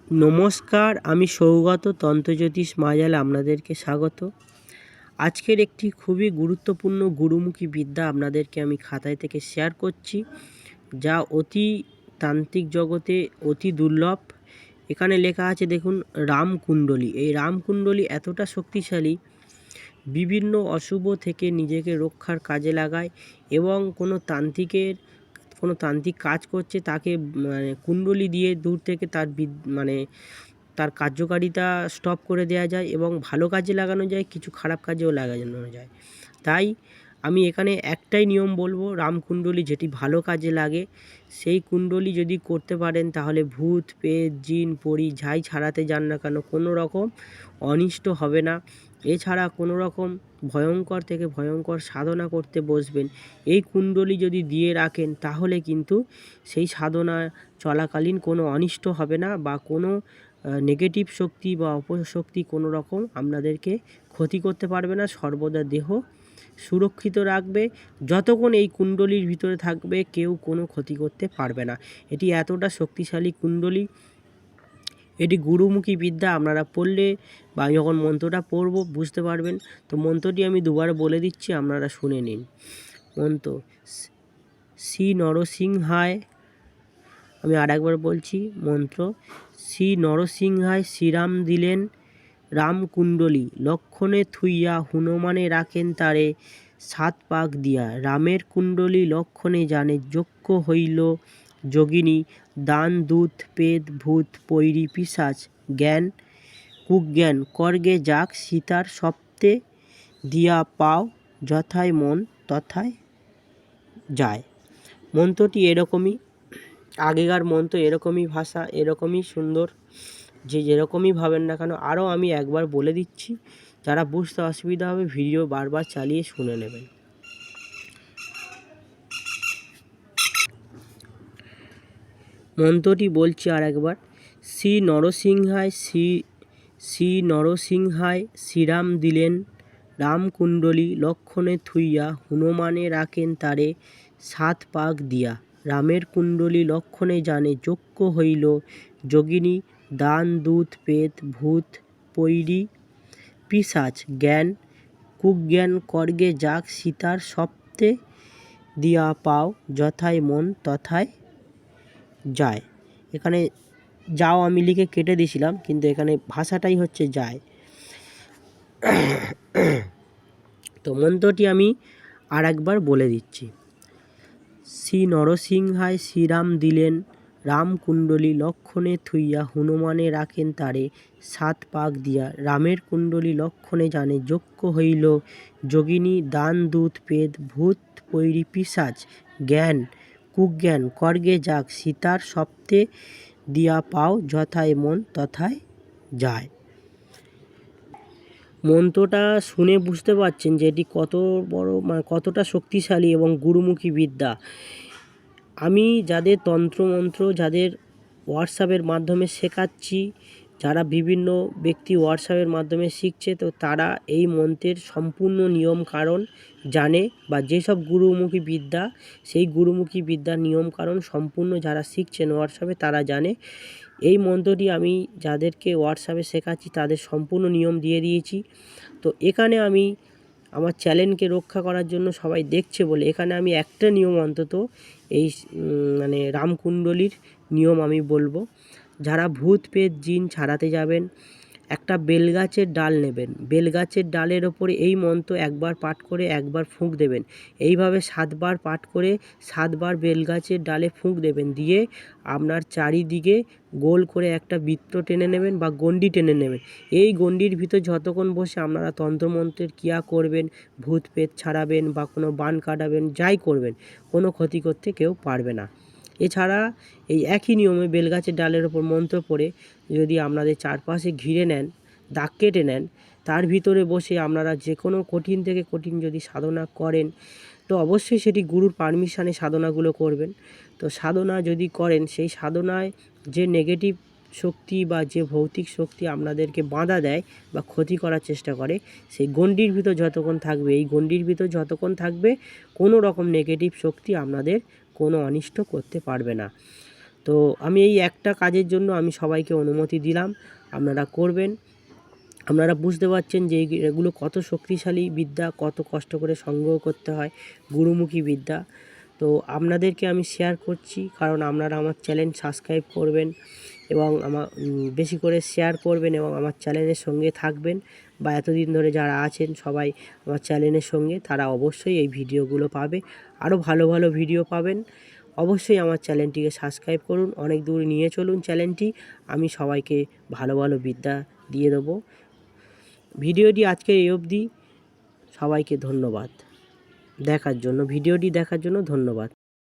নমস্কার, আমি সৌগত তন্ত্রজ্যোতিষ মায়াজালে আপনাদেরকে স্বাগত। আজকের একটি খুবই গুরুত্বপূর্ণ গুরুমুখী বিদ্যা আপনাদেরকে আমি খাতায় থেকে শেয়ার করছি, যা অতি তান্ত্রিক জগতে অতি দুর্লভ। এখানে লেখা আছে দেখুন, রামকুণ্ডলী। এই রামকুণ্ডলী এতটা শক্তিশালী, বিভিন্ন অশুভ থেকে নিজেকে রক্ষার কাজে লাগায় এবং কোনো তান্ত্রিক কাজ করছে তাকে কুণ্ডলী দিয়ে দূর থেকে তার কার্যকারিতা স্টপ করে দেওয়া যায় এবং ভালো কাজে লাগানো যায়, কিছু খারাপ কাজেও লাগানো যায়। তাই আমি এখানে একটাই নিয়ম বলবো, রামকুণ্ডলী যেটি ভালো কাজে লাগে সেই কুণ্ডলী যদি করতে পারেন তাহলে ভূত প্রেত জিন পরি যাই ছাড়াতে যান না কেন কোনো রকম অনিষ্ট হবে না। এছাড়া কোনো রকম ভয়ঙ্কর থেকে ভয়ঙ্কর সাধনা করতে বসবেন, এই কুণ্ডলী যদি দিয়ে রাখেন তাহলে কিন্তু সেই সাধনা চলাকালীন কোনো অনিষ্ট হবে না বা কোনো নেগেটিভ শক্তি বা অপশক্তি কোনো রকম আপনাদেরকে ক্ষতি করতে পারবে না। সর্বদা দেহ সুরক্ষিত রাখবে, যতক্ষণ এই কুণ্ডলীর ভিতরে থাকবে কেউ কোনো ক্ষতি করতে পারবে না। এটি এতটা শক্তিশালী কুণ্ডলী, এটি গুরুমুখী বিদ্যা। আপনারা পড়লে বা যখন মন্ত্রটা পড়ব বুঝতে পারবেন। তো মন্ত্রটি আমি দুবার বলে দিচ্ছি, আপনারা শুনে নিন। মন্ত্র: শ্রী নরসিংহায়, আমি আরেকবার বলছি মন্ত্র: শ্রী নরসিংহায় শ্রীরাম দিলেন রামকুণ্ডলী, লক্ষণে থুইয়া হনুমানে রাখেন তারে 7 পাক দিয়া। রামের কুণ্ডলী লক্ষণে জানে যজ্ঞ হইল যোগিনী, দান দূত পেদ ভূত পৈরী পিশাচ জ্ঞান কুজ্ঞান করগে যাক সীতার সপ্তে দিয়া পাও, যথায় মন তথায় যায়। মন্ত্রটি এরকমই, আগেকার মন্ত্র এরকমই ভাষা, এরকমই সুন্দর, যেরকমই ভাবেন না কেন। আরও আমি একবার বলে দিচ্ছি, যারা বুঝতে অসুবিধা হবে ভিডিও বারবার চালিয়ে শুনে নেবেন। মন্ত্রটি বলছি আর একবার: শ্রী নরসিংহায় শ্রীরাম দিলেন রামকুণ্ডলী, লক্ষণে থুইয়া হনুমানে রাখেন তারে 7 পাক দিয়া। রামের কুণ্ডলী লক্ষণে জানে যজ্ঞ হইল যোগিনী, দান দূত পেদ ভূত পৈরী পিশাচ জ্ঞান কুজ্ঞান করগে যাক সীতার সপ্তে দিয়া পাও, যথায় মন তথায় যায়। এখানে যাও আমি লিখে কেটে দিয়েছিলাম, কিন্তু এখানে ভাষাটাই হচ্ছে যায়। তো মন্ত্রটি আমি আর একবার বলে দিচ্ছি: শ্রী নরসিংহায় শ্রীরাম দিলেন রামকুণ্ডলী, লক্ষণে থুইয়া হনুমানে রাখেন তারে 7 পাক দিয়া। রামের কুণ্ডলী লক্ষণে জানে যজ্ঞ হইল যোগিনী, দান দূত পেদ ভূত পৈরী পিশাচ জ্ঞান কুজ্ঞান করগে যাক সীতার সপ্তে দিয়া পাও, যথায় মন তথায় যায়। মন্ত্রটা শুনে বুঝতে পারছেন যে এটি কত বড়, কতটা শক্তিশালী এবং গুরুমুখী বিদ্যা। আমি যাদের তন্ত্রমন্ত্র যাদের হোয়াটসঅ্যাপের মাধ্যমে শেখাচ্ছি, যারা বিভিন্ন ব্যক্তি হোয়াটসঅ্যাপের মাধ্যমে শিখছে, তো তারা এই মন্ত্রের সম্পূর্ণ নিয়ম কারণ জানে, বা যেসব গুরুমুখী বিদ্যা সেই গুরুমুখী বিদ্যার নিয়ম কারণ সম্পূর্ণ যারা শিখছেন হোয়াটসঅ্যাপে তারা জানে। এই মন্ত্রটি আমি যাদেরকে হোয়াটসঅ্যাপে শেখাচ্ছি তাদের সম্পূর্ণ নিয়ম দিয়ে দিয়েছি। তো এখানে আমি আমার চ্যানেলকে রক্ষা করার জন্য সবাই দেখছে বলে এখানে আমি একটা নিয়ম অন্তত এই রামকুণ্ডলীর নিয়ম আমি বলবো। যারা ভূত পেত জিন ছাড়াতে যাবেন, একটা বেলগাছের ডাল নেবেন, বেলগাছের ডালের ওপরে এই মন্ত্র একবার পাঠ করে একবার ফুঁক দেবেন। এইভাবে 7 বার পাঠ করে 7 বার বেলগাছের ডালে ফুঁক দেবেন, দিয়ে আপনার চারিদিকে গোল করে একটা বৃত্ত টেনে নেবেন বা গণ্ডি টেনে নেবেন। এই গণ্ডির ভিতর যতক্ষণ বসে আপনারা তন্ত্রমন্ত্রের ক্রিয়া করবেন, ভূত পেত ছাড়াবেন বা কোনো বান কাটাবেন, যাই করবেন কোনো ক্ষতি করতে কেউ পারবে না। এছাড়া এই একই নিয়মে বেলগাছের ডালের ওপর মন্ত্র পড়ে যদি আপনাদের চারপাশে ঘিরে নেন, দাগ কেটে নেন, তার ভিতরে বসে আপনারা যে কোনো কঠিন থেকে কঠিন যদি সাধনা করেন, তো অবশ্যই সেটি গুরুর পারমিশনে সাধনাগুলো করবেন। তো সাধনা যদি করেন, সেই সাধনায় যে নেগেটিভ শক্তি বা যে ভৌতিক শক্তি আপনাদেরকে বাধা দেয় বা ক্ষতি করার চেষ্টা করে, সেই গণ্ডির ভিতর যতক্ষণ থাকবে, এই গণ্ডির ভিতর যতক্ষণ থাকবে কোনো রকম নেগেটিভ শক্তি আপনাদের কোনো অনিষ্ট করতে পারবে না। তো আমি এই একটা কাজের জন্য আমি সবাইকে অনুমতি দিলাম, আপনারা করবেন। আপনারা বুঝতে পারছেন যে এগুলো কত শক্তিশালী বিদ্যা, কত কষ্ট করে সংগ্রহ করতে হয় গুরুমুখী বিদ্যা। তো আপনাদেরকে আমি শেয়ার করছি, কারণ আপনারা আমার চ্যানেল সাবস্ক্রাইব করবেন এবং আমার বেশি করে শেয়ার করবেন এবং আমার চ্যানেলের সঙ্গে থাকবেন, বা এতদিন ধরে যারা আছেন সবাই আমার চ্যানেলের সঙ্গে, তারা অবশ্যই এই ভিডিওগুলো পাবে, আরও ভালো ভালো ভিডিও পাবেন। অবশ্যই আমার চ্যানেলটিকে সাবস্ক্রাইব করুন, অনেক দূর নিয়ে চলুন চ্যানেলটি। আমি সবাইকে ভালো ভালো বিদ্যা দিয়ে দেবো। ভিডিওটি আজকে এই অবধি। সবাইকে ধন্যবাদ ভিডিওটি দেখার জন্য ধন্যবাদ।